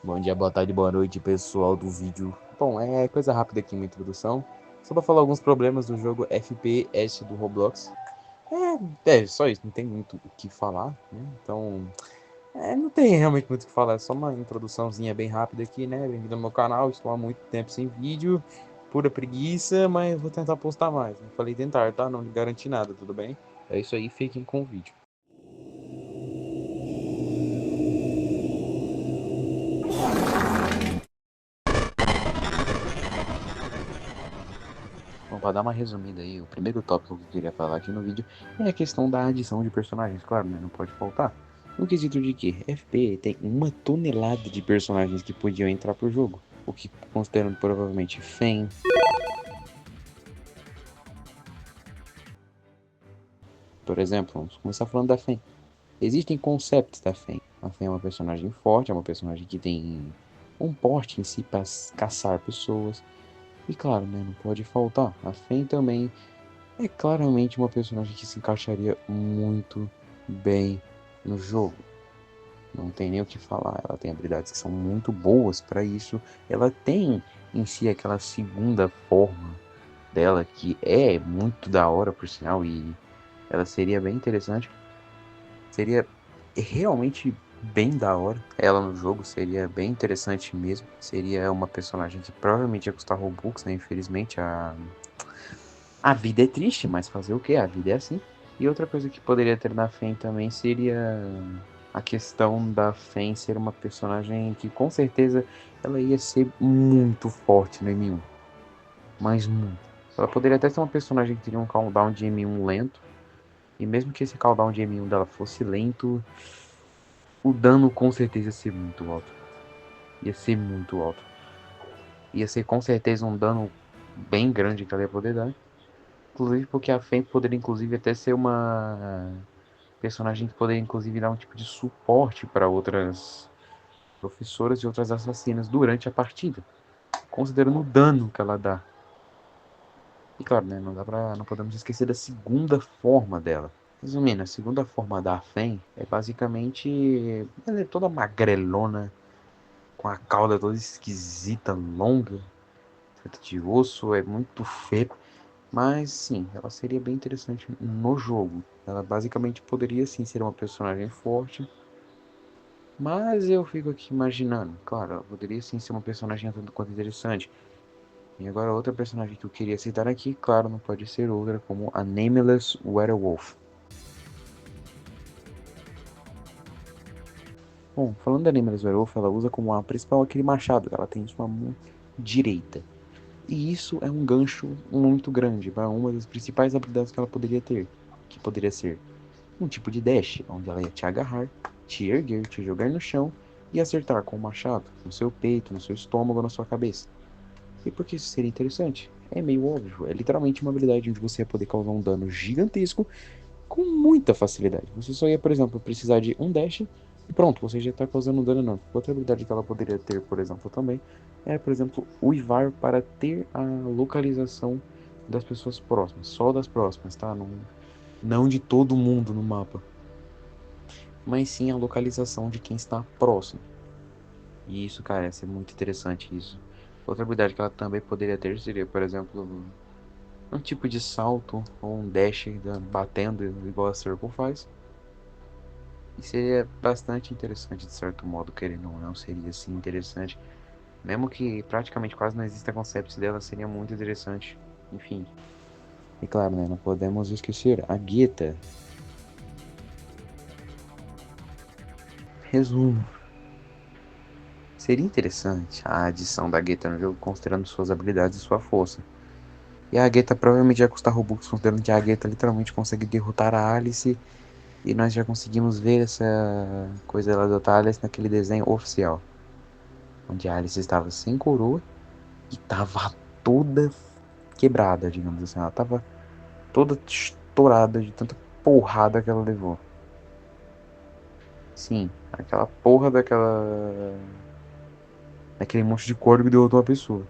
Bom dia, boa tarde, boa noite, pessoal do vídeo. Bom, é coisa rápida aqui, uma introdução. Só pra falar alguns problemas do jogo FPS do Roblox. Só isso, não tem muito o que falar, né? Então, não tem realmente muito o que falar, é só uma introduçãozinha bem rápida aqui, né? Bem-vindo ao meu canal, estou há muito tempo sem vídeo, pura preguiça, mas vou tentar postar mais. Não falei tentar, tá? Não garanti nada, tudo bem? É isso aí, fiquem com o vídeo. Bom, para dar uma resumida aí, o primeiro tópico que eu queria falar aqui no vídeo é a questão da adição de personagens, claro, né? Não pode faltar. No quesito de que FP tem uma tonelada de personagens que podiam entrar pro jogo, o que considerando provavelmente Fen. Por exemplo, vamos começar falando da Fen. Existem conceitos da Fen. A Fen é uma personagem forte, é uma personagem que tem um porte em si para caçar pessoas. E claro, né? Não pode faltar. A Fen também é claramente uma personagem que se encaixaria muito bem no jogo. Não tem nem o que falar. Ela tem habilidades que são muito boas para isso. Ela tem em si aquela segunda forma dela que é muito da hora, por sinal, e ela seria bem interessante. Seria realmente bem da hora. Ela no jogo seria bem interessante mesmo. Seria uma personagem que provavelmente ia custar Robux, né? Infelizmente, a vida é triste, mas fazer o que? A vida é assim. E outra coisa que poderia ter na Fen também seria a questão da Fen ser uma personagem que com certeza ela ia ser muito forte no M1. Mas muito. Ela poderia até ser uma personagem que teria um cooldown de M1 lento. E mesmo que esse cooldown de M1 dela fosse lento, o dano com certeza ia ser muito alto. Ia ser muito alto. Ia ser com certeza um dano bem grande que ela ia poder dar. Inclusive porque a Fen poderia inclusive até ser uma personagem que poderia inclusive dar um tipo de suporte para outras professoras e outras assassinas durante a partida, considerando o dano que ela dá. E claro, né, não podemos esquecer da segunda forma dela. Resumindo, a segunda forma da Fen é basicamente ela é toda magrelona, com a cauda toda esquisita, longa, feita de osso, é muito feio. Mas sim, ela seria bem interessante no jogo. Ela basicamente poderia sim ser uma personagem forte. Mas eu fico aqui imaginando, claro, ela poderia sim ser uma personagem tanto quanto interessante. E agora outra personagem que eu queria citar aqui, claro, não pode ser outra como a Nameless Werewolf. Bom, falando da Nameless Werewolf, ela usa como arma principal aquele machado, ela tem sua mão direita. E isso é um gancho muito grande para uma das principais habilidades que ela poderia ter, que poderia ser um tipo de dash, onde ela ia te agarrar, te erguer, te jogar no chão e acertar com o machado no seu peito, no seu estômago, na sua cabeça. E por que isso seria interessante? É meio óbvio, é literalmente uma habilidade onde você ia poder causar um dano gigantesco com muita facilidade. Você só ia, por exemplo, precisar de um dash e pronto, você já está causando um dano enorme. Outra habilidade que ela poderia ter, por exemplo, também é, por exemplo, uivar para ter a localização das pessoas próximas, só das próximas, tá? Não de todo mundo no mapa, mas sim a localização de quem está próximo. E isso, cara, ia ser muito interessante isso. Outra habilidade que ela também poderia ter seria, por exemplo, um tipo de salto ou um dash batendo igual a Circle faz. E seria bastante interessante de certo modo, querendo ou não, seria assim interessante. Mesmo que praticamente quase não exista concept dela, seria muito interessante. Enfim. E claro, né, não podemos esquecer a Gita. Resumo. Seria interessante a adição da Geta no jogo, considerando suas habilidades e sua força. E a Geta provavelmente ia custar Robux, considerando que a Geta literalmente consegue derrotar a Alice. E nós já conseguimos ver essa coisa lá da Alice naquele desenho oficial. Onde a Alice estava sem coroa e estava toda quebrada, digamos assim. Ela estava toda estourada de tanta porrada que ela levou. Sim, aquela porra daquele monte de corvo que derrotou uma pessoa.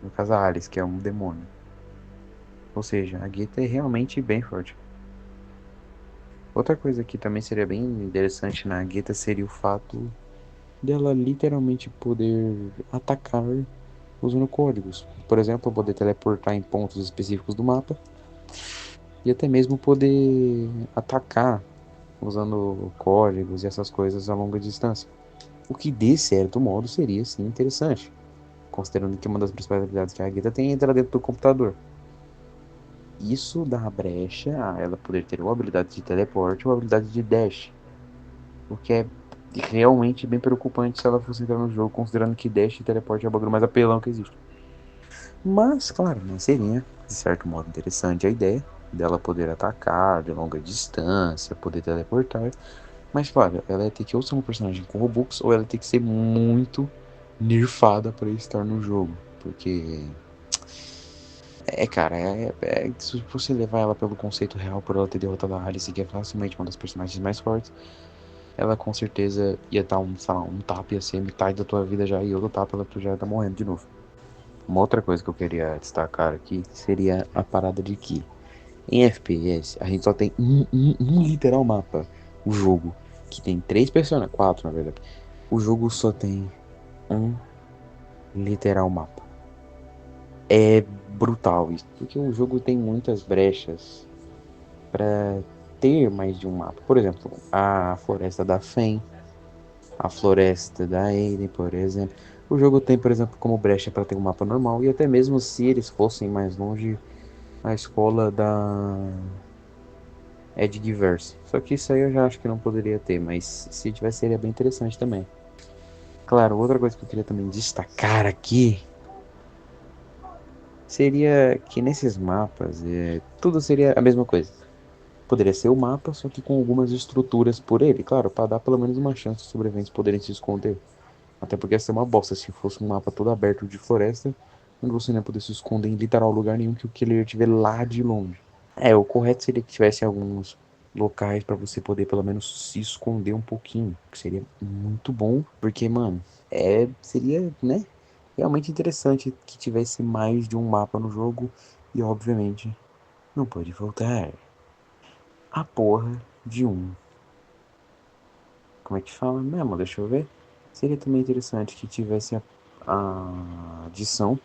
No caso, a Alice, que é um demônio. Ou seja, a Gita é realmente bem forte. Outra coisa que também seria bem interessante na Gita seria o fato dela literalmente poder atacar usando códigos. Por exemplo, poder teleportar em pontos específicos do mapa e até mesmo poder atacar usando códigos e essas coisas a longa distância. O que de certo modo seria sim interessante, considerando que uma das principais habilidades que a Aguita tem entra dentro do computador. Isso dá brecha a ela poder ter uma habilidade de teleporte ou uma habilidade de dash, o que é realmente bem preocupante se ela fosse entrar no jogo, considerando que dash e teleporte é o bagulho mais apelão que existe. Mas, claro, né, seria, de certo modo, interessante a ideia dela poder atacar de longa distância, poder teleportar. Mas, claro, ela ia ter que ou ser um personagem com Robux, ou ela ia ter que ser muito nerfada para estar no jogo. Porque, cara, se você levar ela pelo conceito real, por ela ter derrotado a Alice, que é facilmente uma das personagens mais fortes, ela com certeza ia estar sei lá, um tapa ia ser metade da tua vida já, e outro tapa ela tu já tá morrendo de novo. Uma outra coisa que eu queria destacar aqui seria a parada de que em FPS a gente só tem um literal mapa. O jogo, que tem três personagens, quatro na verdade. O jogo só tem um literal mapa. É brutal isso, porque o jogo tem muitas brechas para ter mais de um mapa. Por exemplo, a Floresta da Fen, a Floresta da Aiden, por exemplo. O jogo tem, por exemplo, como brecha para ter um mapa normal, e até mesmo se eles fossem mais longe, a escola da Edgeverse. Só que isso aí eu já acho que não poderia ter, mas se tivesse seria bem interessante também. Claro, outra coisa que eu queria também destacar aqui seria que nesses mapas tudo seria a mesma coisa. Poderia ser o mapa, só que com algumas estruturas por ele, claro, para dar pelo menos uma chance de sobreviventes poderem se esconder. Até porque ia ser uma bosta se fosse um mapa todo aberto de floresta, onde você não ia poder se esconder em literal lugar nenhum que o killer estiver lá de longe. O correto seria que tivesse alguns locais para você poder pelo menos se esconder um pouquinho, que seria muito bom, porque, mano, seria, né, realmente interessante que tivesse mais de um mapa no jogo e, obviamente, não pode faltar a porra de um. Como é que fala mesmo? Deixa eu ver. Seria também interessante que tivesse a adição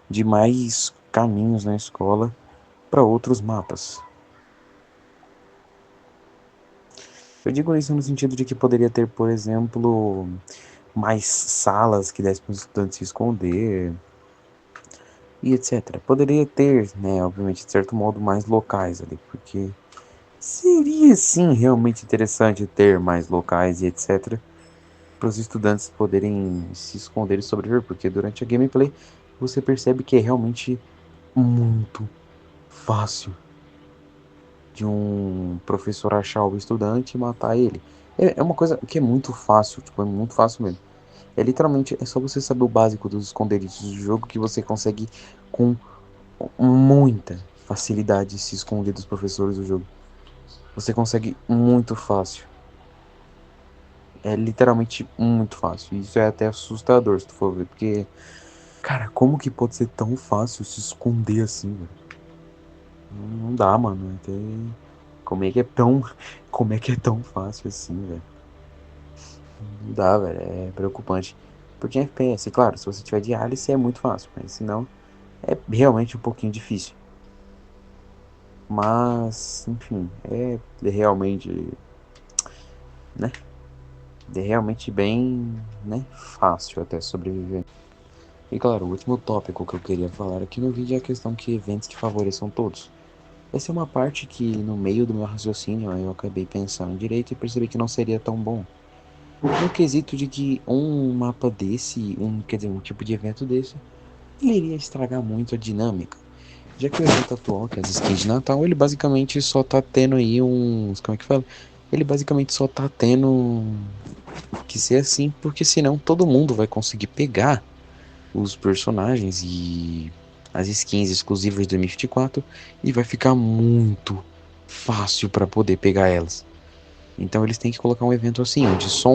de mais caminhos na escola para outros mapas. Eu digo isso no sentido de que poderia ter, por exemplo, mais salas que dessem para os estudantes se esconder e etc. Poderia ter, né, obviamente, de certo modo, mais locais ali, porque seria sim realmente interessante ter mais locais e etc. para os estudantes poderem se esconder e sobreviver, porque durante a gameplay você percebe que é realmente muito fácil de um professor achar o estudante e matar ele. É uma coisa que é muito fácil, tipo, é muito fácil mesmo. Literalmente, é só você saber o básico dos esconderijos do jogo que você consegue com muita facilidade se esconder dos professores do jogo. Você consegue muito fácil. É literalmente muito fácil. Isso é até assustador se tu for ver, porque, cara, como que pode ser tão fácil se esconder assim, velho? Não dá, mano. Como é que é tão, como é que é tão fácil assim, velho? Não dá, velho. É preocupante. Porque em FPS, claro, se você tiver de Alice é muito fácil, mas se não, é realmente um pouquinho difícil. Mas, enfim, é realmente, né? É realmente bem, né? Fácil até sobreviver. E claro, o último tópico que eu queria falar aqui no vídeo é a questão que eventos que favoreçam todos. Essa é uma parte que, no meio do meu raciocínio, eu acabei pensando direito e percebi que não seria tão bom. No quesito de que um mapa desse, quer dizer, um tipo de evento desse, ele iria estragar muito a dinâmica. Já que o evento atual, que é as skins de Natal, ele basicamente só tá tendo aí uns. Como é que fala? Ele basicamente só tá tendo que ser assim, porque senão todo mundo vai conseguir pegar os personagens e as skins exclusivas do M24 e vai ficar muito fácil para poder pegar elas. Então eles têm que colocar um evento assim, onde só